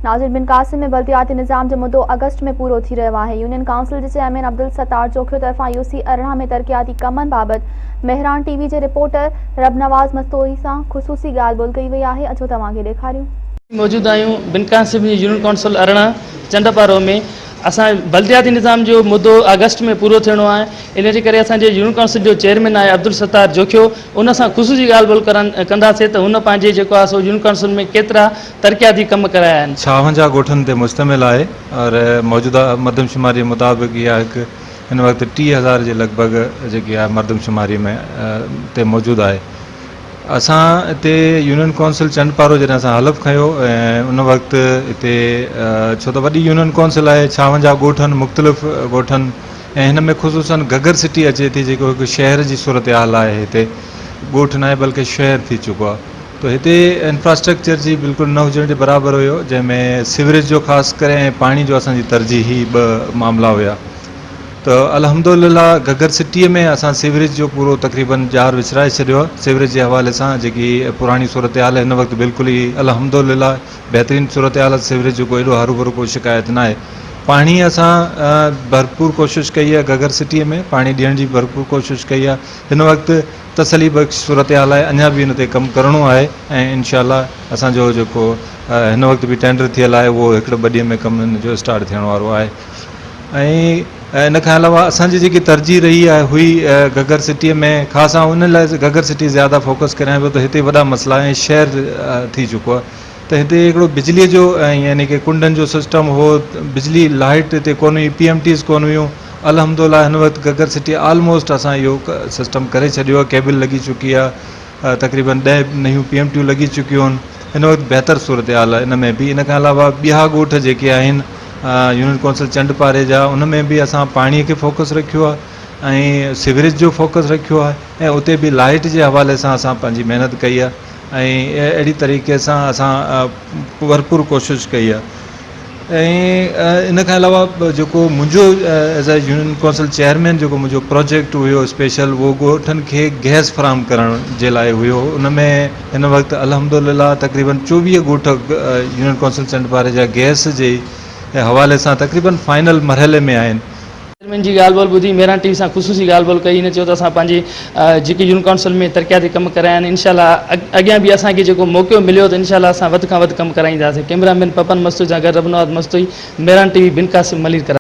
नाज़िर बिन कासिम में बल्दियाती निज़ाम जो मुद्दो अगस्त में पूरो थी रहियो आहे। यूनियन काउंसिल जे चेयरमैन अब्दुल सत्तार जोखियो तरफ़ां यूसी अरिड़हं में तरक़ियाती कमनि बाबति मेहरान टीवी जे रिपोर्टर रबनवाज़ मस्तोई सां ख़ुसूसी ॻाल्हि ॿोल्हि कई वई आहे। अचो तव्हांखे ॾेखारियूं। मौजूद आहियूं बिन कासिम यूनियन काउंसिल अरिड़हं चंडपारो में। असां बल्दियाती निज़ाम जो मुद्दो अगस्त में पूरो थियणो आहे। इन जे करे असांजे यूनियन काउंसिल जो चेयरमैन आहे अब्दुल सत्तार जोखियो, उन सां ख़ुसूसी ॻाल्हि ॿोल्हि कंदासीं त हुन पंहिंजे जेको आहे सो यूनियन काउंसिल में केतिरा तरक़ियाती कम कराया आहिनि। 56 ॻोठनि ते मुश्तमिल आहे और मौजूदा मरदमशुमारी मुताबिक़ इहा हिकु हिन वक़्तु 30,000 जे लॻभॻि जेकी आहे मरदमशुमारी में ते मौजूदु आहे। असां हिते यूनियन काउंसिल चंडपारो जॾहिं असां हलफ़ खयो ऐं उन वक़्तु हिते छो त वॾी यूनियन काउंसिल आहे, 56 ॻोठनि मुख़्तलिफ़ ॻोठनि ऐं हिन में ख़ुसूसन घग्गर सिटी अचे थी जेको हिकु शहर जी सूरत हाल आहे। हिते ॻोठ न आहे बल्कि शहर थी चुको आहे। तो हिते इंफ्रास्ट्रक्चर जी बिल्कुलु न हुजण जे बराबरि हुयो, जंहिंमें सीवरेज जो ख़ासि करे ऐं पाणी जो असांजी तरजीही ॿ मामला हुया। तो अल्हम्दुलिल्लाह घग्गर सिटीअ में असां सीवरेज जो पूरो तक़रीबन जार विछराए छॾियो आहे। सीवरेज जे हवाले सां जेकी पुराणी सूरत हाल हिन वक़्तु बिल्कुलु ई अल्हम्दुलिल्लाह बहितरीनु सूरत हाल, सीवरेज जो कोई एॾो हरू भरू कोई शिकायत न आहे। पाणी असां भरपूर कोशिशि कई आहे, घग्गर सिटीअ में पाणी ॾियण जी भरपूर कोशिशि कई आहे। हिन वक़्तु तसली बख़्श सूरत हाल आहे, अञा बि हिन ते कमु करिणो आहे ऐं इंशाअल्लाह असांजो जेको हिन वक़्तु बि टेंडर थियल आहे उहो हिकिड़े ॿ ॾींहं में कमु हिन जो स्टार्ट थियण वारो आहे। ऐं इन खां अलावा असांजी जेकी तरजीह रही आहे हुई घग्गर सिटीअ में ख़ासि उन लाइ घग्गर सिटी ज़्यादा फोकस करायां पियो त हिते वॾा मसइला ऐं शहर थी चुको आहे। त हिते हिकिड़ो बिजलीअ जो यानी कि कुंडनि जो सिस्टम हो, बिजली लाइट हिते कोन हुई, PMTs कोन हुयूं। अल्हम्दुलिल्लाह हिन वक़्तु घग्गर सिटी ऑलमोस्ट असां इहो सिस्टम करे छॾियो आहे। केबल लॻी चुकी आहे, तक़रीबन 10 नयूं PMTयूं लॻी चुकियूं आहिनि। हिन वक़्तु बहितर सूरत हाल आहे इन में बि। इन खां अलावा ॿिया ॻोठ जेके आहिनि यूनियन काउंसिल चंडपारे जा, उन में बि असां पाणीअ खे फोकस रखियो आहे ऐं सीवरेज जो फोकस रखियो आहे ऐं उते बि लाइट जे हवाले सां असां पंहिंजी महिनत कई आहे ऐं अहिड़ी तरीक़े सां असां भरपूर कोशिशि कई आहे। ऐं इन खां अलावा जेको मुंहिंजो as a union council chairman जेको मुंहिंजो प्रोजेक्ट हुयो स्पेशल, उहो ॻोठनि खे गैस फराहम करण जे लाइ हुयो। उन में हिन वक़्तु अल्हम्दुलिल्लाह तक़रीबन 24 ॻोठ यूनियन काउंसिल चंडपारे जा गैस जे हवाले सां तक़रीबन फाइनल मरहले में आहिनि। चेयरमैन जी ॻाल्हि ॿोल्हि ॿुधी मेहरान टीवी सां ख़ुसूसी ॻाल्हि ॿोल्हि कई। हिन चयो त असां पंहिंजी जेकी यूनियन काउंसिल में तरक़ियाती कम कराया आहिनि, इंशाअल्लाह अॻियां बि असांखे जेको मौक़ो मिलियो त इंशाअल्लाह असां वधि खां वधि कमु कराईंदासीं। कैमरामैन पपन मस्तूई सां गॾु रबनवाज़ मस्तूई, मेहरान टीवी बिन कासिम मलीर।